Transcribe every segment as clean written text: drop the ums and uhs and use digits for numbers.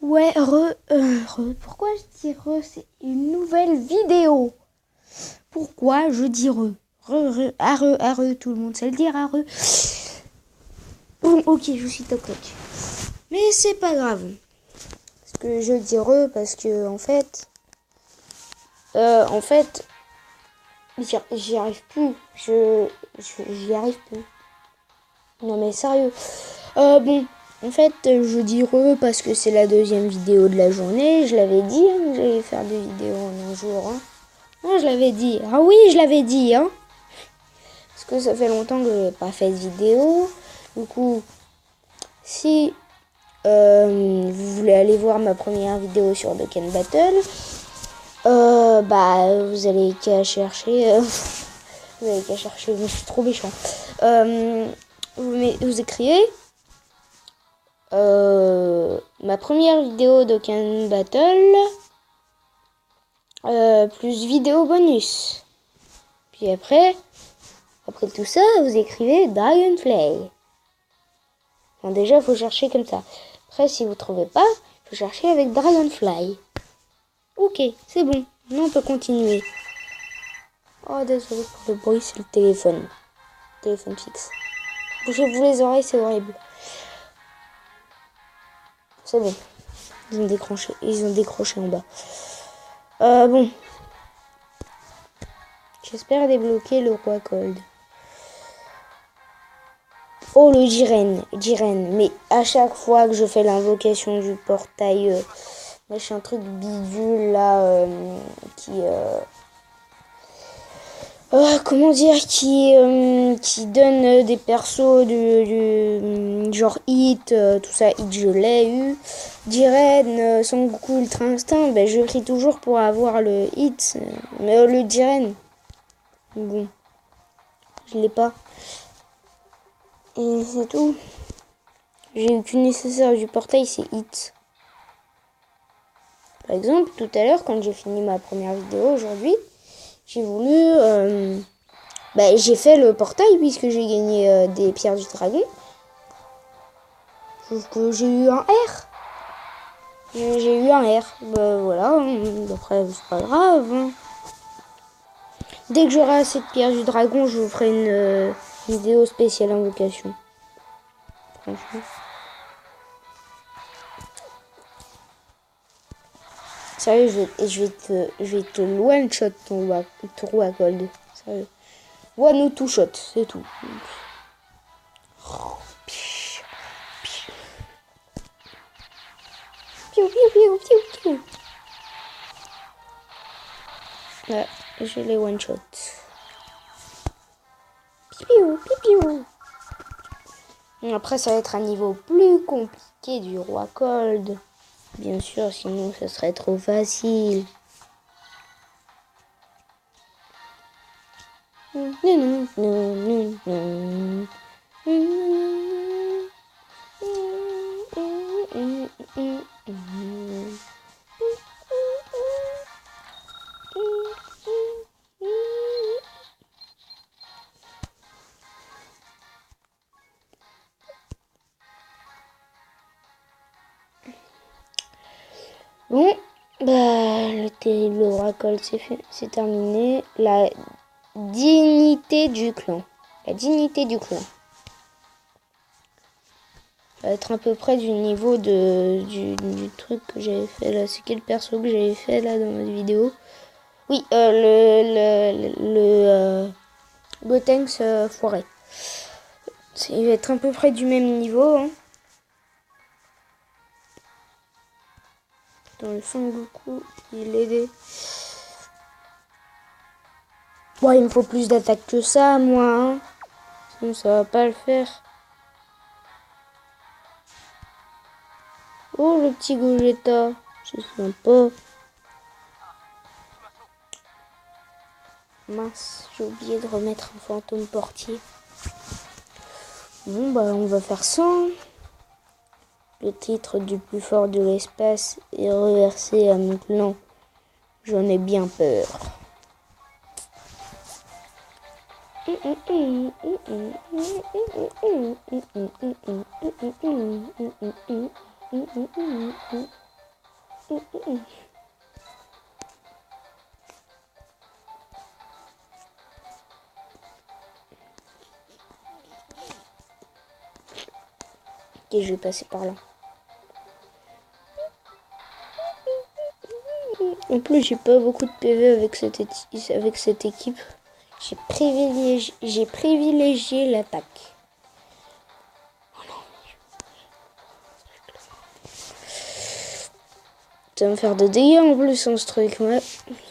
Ouais, pourquoi je dis c'est une nouvelle vidéo. Pourquoi je dis arre, tout le monde sait le dire, arre. Bon, ok, je suis toc toc. Mais c'est pas grave. Parce que je dis parce que, en fait, j'y arrive plus. J'y arrive plus. Non mais sérieux. Bon, en fait, je dis parce que c'est la deuxième vidéo de la journée. Je l'avais dit que j'allais faire des vidéos en un jour. Hein. Non, je l'avais dit. Ah oui, je l'avais dit. Hein. Parce que ça fait longtemps que je n'ai pas fait de vidéo. Du coup, si vous voulez aller voir ma première vidéo sur Dokkan Battle, vous allez qu'à chercher. Vous allez qu'à chercher. Je suis trop méchant. Vous écrivez ma première vidéo Dokkan Battle plus vidéo bonus. Puis après tout ça, vous écrivez Dragonfly. Bon, déjà, il faut chercher comme ça. Après, si vous ne trouvez pas, il faut chercher avec Dragonfly. Ok, c'est bon. Maintenant, on peut continuer. Oh, désolé pour le bruit, c'est le téléphone. Téléphone fixe. Bougez-vous les oreilles, c'est horrible. C'est bon. Ils ont décroché en bas. Bon. J'espère débloquer le roi Cold. Oh, le Jiren. Mais à chaque fois que je fais l'invocation du portail, machin truc bidule là, comment dire, qui donne des persos du genre Hit, tout ça, Hit je l'ai eu. Jiren, Son Goku Ultra Instinct, je prie toujours pour avoir le Hit, mais le Jiren, bon, je l'ai pas. Et c'est tout. J'ai eu qu'une nécessaire du portail, c'est Hit. Par exemple, tout à l'heure, quand j'ai fini ma première vidéo aujourd'hui, j'ai voulu... j'ai fait le portail puisque j'ai gagné des pierres du dragon. Sauf que j'ai eu un R. J'ai eu un R. Voilà, après c'est pas grave. Hein. Dès que j'aurai assez de pierres du dragon, je vous ferai une vidéo spéciale invocation. Franchement. Sérieux, je vais te one shot ton roi gold. Sérieux. One ou two shot, c'est tout. Piou, piou, piou, piou, piou. Ouais, je les one shot. Piou, piou, piou. Après, ça va être un niveau plus compliqué du roi Cold. Bien sûr, sinon ça serait trop facile. Bon, le terrible oracle c'est terminé. La dignité du clan. La dignité du clan. Ça va être à peu près du niveau du truc que j'avais fait là. C'est quel perso que j'avais fait là dans ma vidéo? Oui, le Gotenks forêt. Il va être à peu près du même niveau. Hein. Dans le Son Goku, il est... Ouais, il me faut plus d'attaque que ça, moi. Hein. Sinon, ça va pas le faire. Oh, le petit Gogeta. C'est sympa. Mince, j'ai oublié de remettre un fantôme portier. Bon, on va faire ça. Le titre du plus fort de l'espace est reversé à mon clan. J'en ai bien peur. Ok, je vais passer par là. En plus, j'ai pas beaucoup de PV avec cette équipe. J'ai privilégié l'attaque. Ça va me faire de dégâts en plus hein, ce truc. Ouais,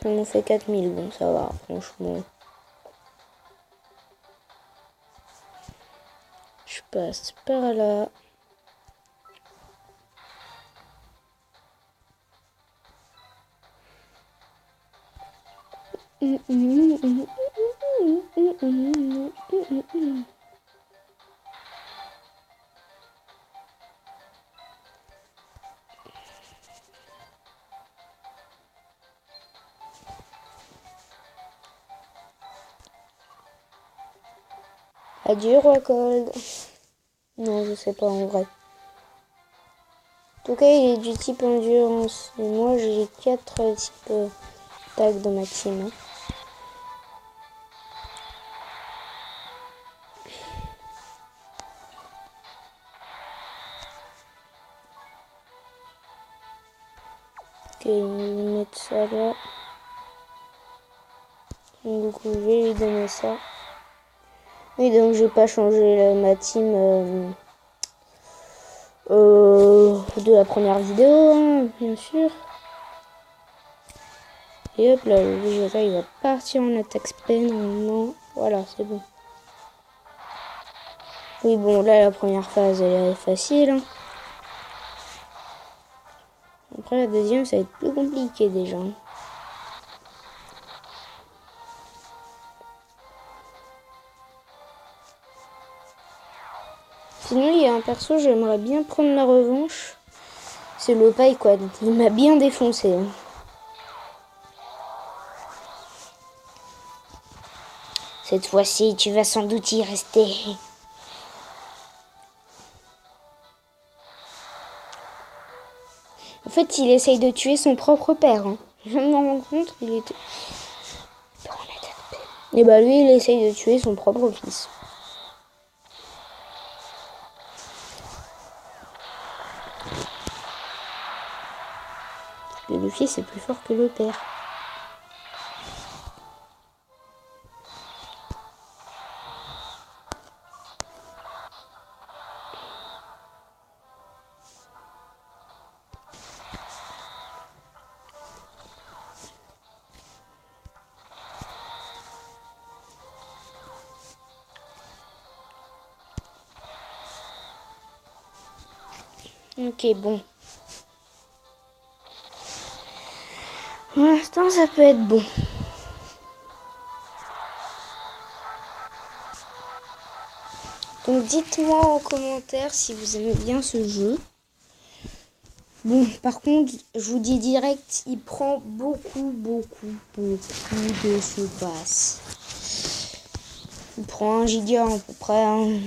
ça m'en fait 4000. Bon, ça va, franchement. Je passe par là. Adieu, Roi Cold. Non, je sais pas en vrai. En tout cas, il est du type endurance. Et moi, j'ai 4 types tag dans ma team. Hein. Ok, on va mettre ça là. Donc, je vais lui donner ça. Oui, donc je vais pas changer ma team de la première vidéo, hein, bien sûr. Et hop là, le Vegeta il va partir en attaque spin normalement. Voilà, c'est bon. Oui, bon, là la première phase elle est facile. Hein. Après la deuxième, ça va être plus compliqué déjà. Sinon, il y a un perso, j'aimerais bien prendre ma revanche. C'est le paille quoi. Il m'a bien défoncé. Hein. Cette fois-ci, tu vas sans doute y rester. En fait, il essaye de tuer son propre père. Hein. Je viens de me rendre compte, il était... Et bah lui, il essaye de tuer son propre fils. Et le fils est plus fort que le père. Ok, bon. Pour l'instant, ça peut être bon. Donc, dites-moi en commentaire si vous aimez bien ce jeu. Bon, par contre, je vous dis direct, il prend beaucoup de espace. Il prend 1 giga à peu près. Hein.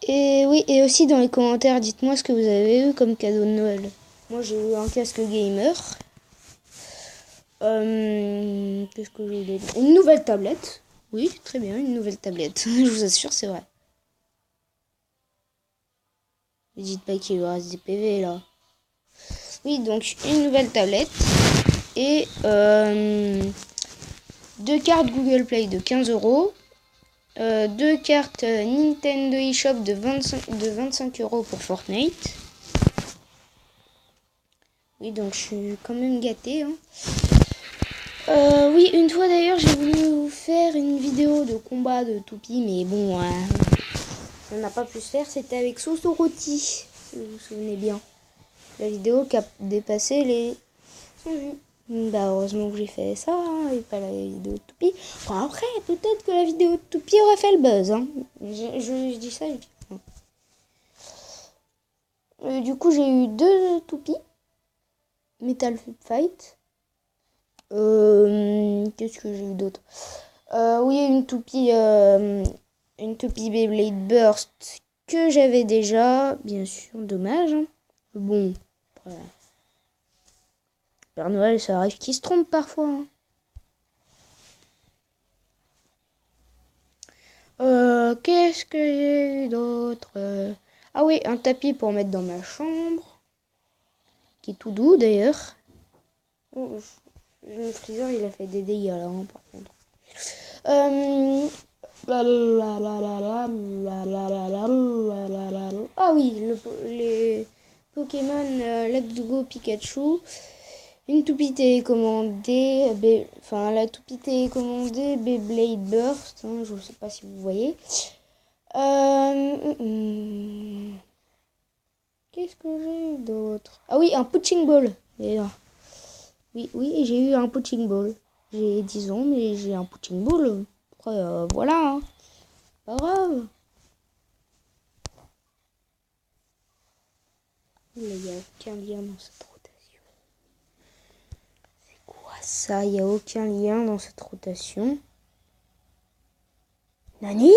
Et oui, et aussi dans les commentaires, dites-moi ce que vous avez eu comme cadeau de Noël. Moi, j'ai eu un casque gamer. Qu'est-ce que j'ai eu? Une nouvelle tablette. Oui, très bien, une nouvelle tablette. Je vous assure, c'est vrai. Ne dites pas qu'il lui reste des PV là. Oui, donc une nouvelle tablette. Et 2 cartes Google Play de 15 €. 2 cartes Nintendo eShop de 25 € pour Fortnite. Oui, donc je suis quand même gâtée. Hein. Oui, une fois d'ailleurs, j'ai voulu vous faire une vidéo de combat de toupie, mais bon, on n'a pas pu se faire. C'était avec Sosoroti, si vous vous souvenez bien. La vidéo qui a dépassé les 100 vues. Bah, heureusement que j'ai fait ça, hein, et pas la vidéo de toupie. Enfin, après, peut-être que la vidéo de toupie aurait fait le buzz. Hein. Je dis ça, je dis ça. Du coup, j'ai eu 2 toupies. Metal Fight. Qu'est-ce que j'ai eu d'autre? Oui, une toupie Beyblade Burst que j'avais déjà, bien sûr, dommage. Hein. Bon, après, Père Noël, ça arrive qu'il se trompe parfois. Hein. Qu'est-ce que j'ai d'autre Ah oui, un tapis pour mettre dans ma chambre. Qui est tout doux d'ailleurs. Oh, le freezer, il a fait des dégâts là, hein, par contre. Ah oui, les Pokémon Let's Go Pikachu. Une toupie télécommandée, enfin la toupie télécommandée Beyblade Burst, hein, je ne sais pas si vous voyez. Qu'est-ce que j'ai d'autre? Ah oui, un punching ball. D'ailleurs. Oui, j'ai eu un punching ball. J'ai 10 ans, mais j'ai un punching ball. Après, voilà, hein. Pas grave. Il n'y a aucun lien dans cette rotation. C'est quoi ça? Il n'y a aucun lien dans cette rotation. Nani?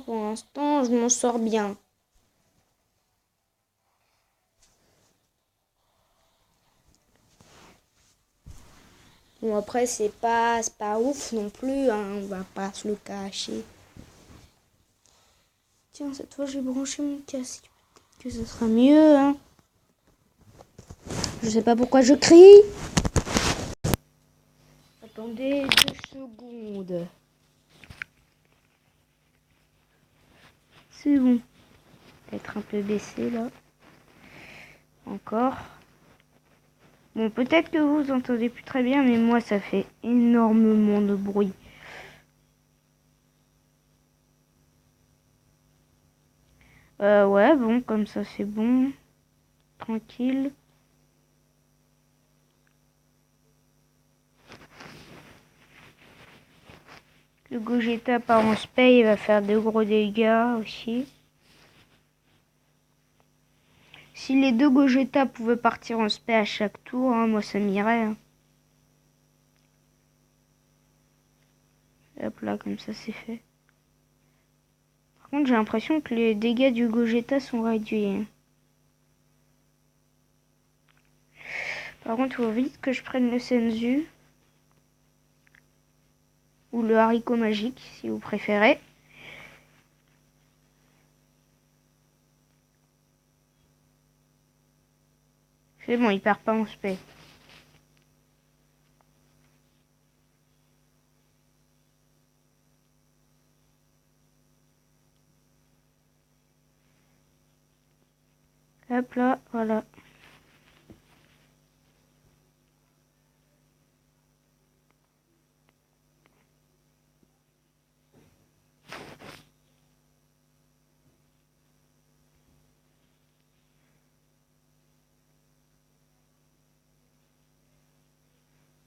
Pour l'instant, je m'en sors bien. Bon, après, c'est pas ouf non plus, hein, on va pas se le cacher. Tiens, cette fois, j'ai branché mon casque. Que ce sera mieux, hein. Je sais pas pourquoi je crie. Attendez 2 secondes. C'est bon. Être un peu baissé, là. Encore. Bon, peut-être que vous entendez plus très bien, mais moi, ça fait énormément de bruit. Ouais, bon, comme ça, c'est bon. Tranquille. Le Gogeta par en spay, il va faire de gros dégâts aussi. Si les 2 Gogeta pouvaient partir en spay à chaque tour, hein, moi ça m'irait. Hein. Hop là, comme ça c'est fait. Par contre, j'ai l'impression que les dégâts du Gogeta sont réduits. Hein. Par contre, il faut vite que je prenne le Senzu. Ou le haricot magique, si vous préférez. C'est bon, il perd pas en spay. Hop là, voilà.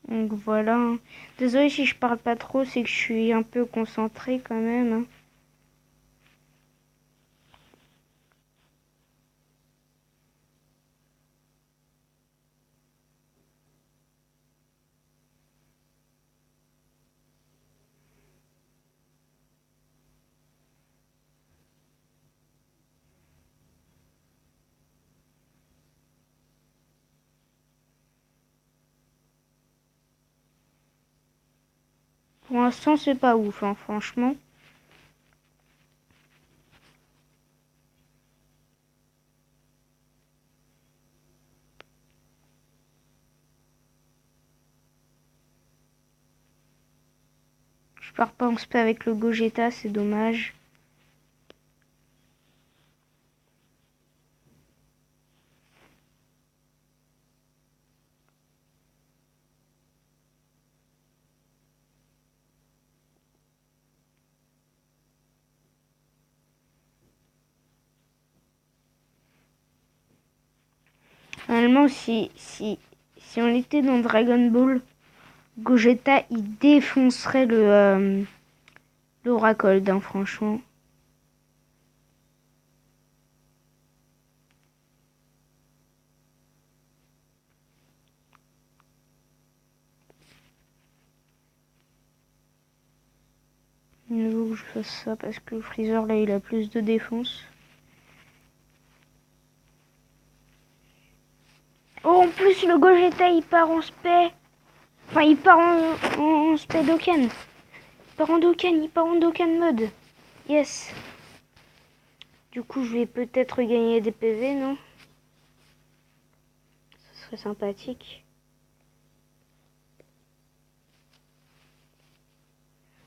Donc voilà. Désolée si je parle pas trop, c'est que je suis un peu concentrée quand même. Hein. Pour l'instant, c'est pas ouf, hein, franchement. Je pars pas en spé avec le Gogeta, c'est dommage. Normalement, si on était dans Dragon Ball, Gogeta, il défoncerait l'Oracle, hein, franchement. que je fasse ça parce que le Freezer là il a plus de défense. Oh, en plus le Gogeta il part en spé. Enfin il part en spé Dokkan. Il part en Dokkan mode. Yes. Du coup je vais peut-être gagner des PV, non? Ce serait sympathique.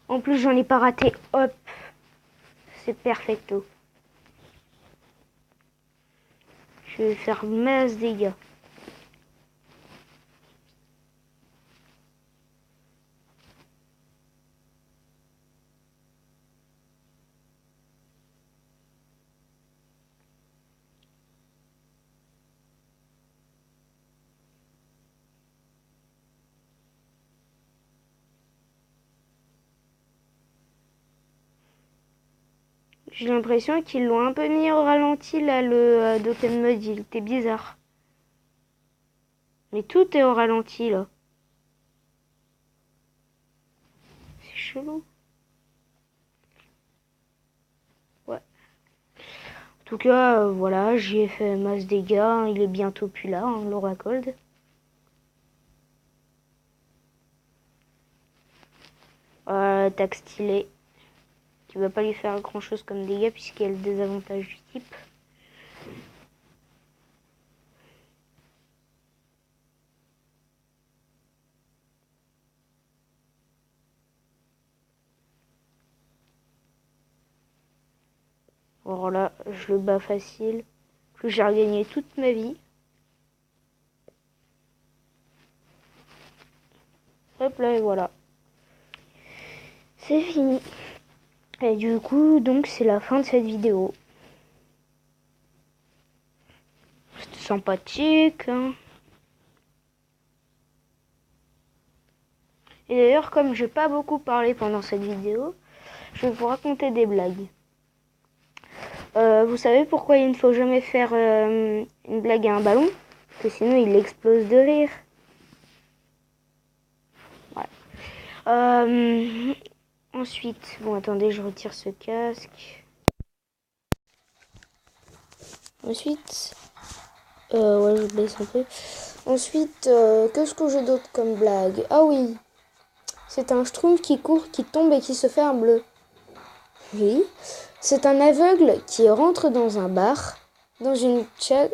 En plus j'en ai pas raté. Hop. C'est perfecto. Je vais faire masse dégâts. J'ai l'impression qu'ils l'ont un peu mis au ralenti là, le Dokkan Mode, il était bizarre. Mais tout est au ralenti là. C'est chelou. Ouais. En tout cas, voilà, j'ai fait masse dégâts, hein, il est bientôt plus là, hein, Laura Cold. Attaque stylée. Qui va pas lui faire grand chose comme dégâts puisqu'il y a le désavantage du type. Alors là, je le bats facile. Plus j'ai regagné toute ma vie. Hop là et voilà. C'est fini. Et du coup, donc c'est la fin de cette vidéo. C'était sympathique, hein. Et d'ailleurs, comme j'ai pas beaucoup parlé pendant cette vidéo, je vais vous raconter des blagues. Vous savez pourquoi il ne faut jamais faire une blague à un ballon? Parce que sinon il explose de rire. Ouais. Ensuite, bon attendez, je retire ce casque. Ensuite, ouais, je baisse un peu. Ensuite, qu'est-ce que j'ai d'autre comme blague? Ah oui, c'est un schtroumpf qui court, qui tombe et qui se fait un bleu. Oui, c'est un aveugle qui rentre dans un bar, dans une chaise.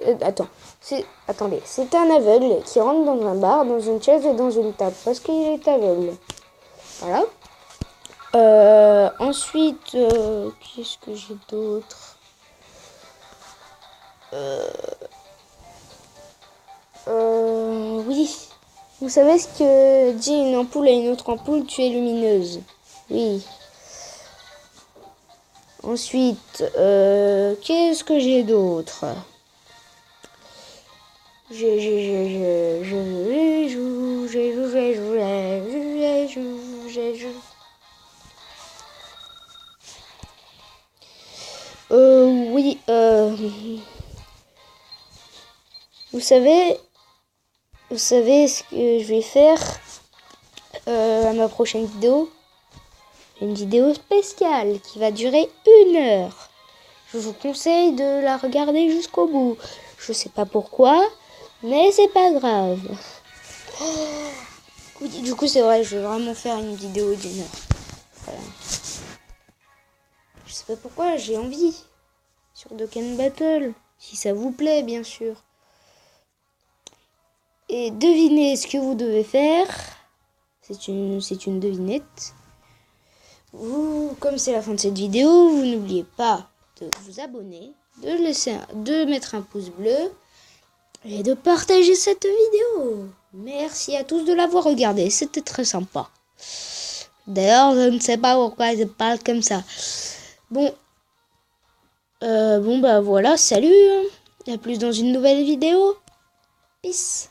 Attendez, c'est un aveugle qui rentre dans un bar, dans une chaise et dans une table parce qu'il est aveugle. Voilà. Ensuite, qu'est-ce que j'ai d'autre? Oui. Vous savez ce que dit une ampoule à une autre ampoule? Tu es lumineuse. Oui. Ensuite, qu'est-ce que j'ai d'autre? Oui, vous savez ce que je vais faire à ma prochaine vidéo? Une vidéo spéciale qui va durer 1 heure. Je vous conseille de la regarder jusqu'au bout. Je sais pas pourquoi, mais c'est pas grave. Du coup, c'est vrai, je vais vraiment faire une vidéo d'1 heure. Voilà. Je sais pas pourquoi, j'ai envie. Sur Dokkan Battle. Si ça vous plaît, bien sûr. Et devinez ce que vous devez faire. C'est une devinette. Comme c'est la fin de cette vidéo, vous n'oubliez pas de vous abonner, de mettre un pouce bleu et de partager cette vidéo. Merci à tous de l'avoir regardé, c'était très sympa. D'ailleurs, je ne sais pas pourquoi je parle comme ça. Bon, bah voilà, salut. À plus dans une nouvelle vidéo. Peace.